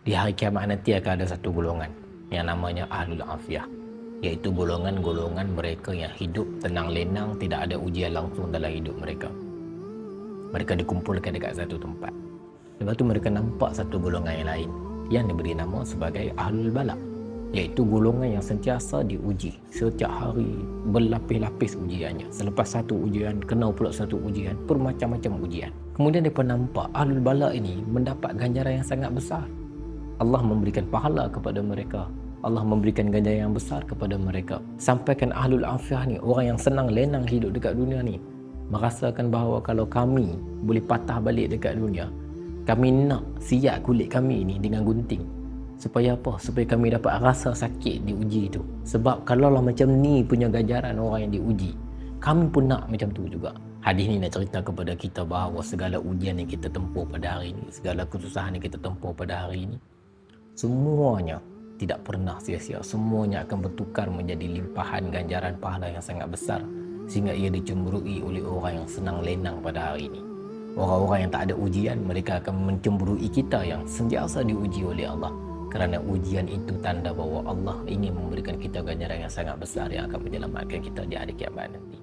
Di hari kiamat nanti akan ada satu golongan yang namanya Ahlul Afiyah, iaitu golongan-golongan mereka yang hidup tenang lenang, tidak ada ujian langsung dalam hidup mereka. Mereka dikumpulkan dekat satu tempat. Lepas tu mereka nampak satu golongan yang lain yang diberi nama sebagai Ahlul Balak, iaitu golongan yang sentiasa diuji. Setiap hari berlapis-lapis ujiannya. Selepas satu ujian, kena pula satu ujian, bermacam-macam ujian. Kemudian mereka nampak Ahlul Balak ini mendapat ganjaran yang sangat besar. Allah memberikan pahala kepada mereka. Allah memberikan ganjaran yang besar kepada mereka. Sampaikan Ahlul Afiyah ni, orang yang senang lenang hidup dekat dunia ni, merasakan bahawa kalau kami boleh patah balik dekat dunia, kami nak siap kulit kami ni dengan gunting. Supaya apa? Supaya kami dapat rasa sakit diuji tu. Sebab kalaulah macam ni punya ganjaran orang yang diuji, kami pun nak macam tu juga. Hadis ni nak cerita kepada kita bahawa segala ujian yang kita tempuh pada hari ini, segala kesusahan yang kita tempuh pada hari ini, semuanya tidak pernah sia-sia. Semuanya akan bertukar menjadi limpahan ganjaran pahala yang sangat besar, sehingga ia dicemburui oleh orang yang senang lenang pada hari ini. Orang-orang yang tak ada ujian, mereka akan mencemburui kita yang sentiasa diuji oleh Allah. Kerana ujian itu tanda bahawa Allah ingin memberikan kita ganjaran yang sangat besar yang akan menyelamatkan kita di hari kiamat nanti.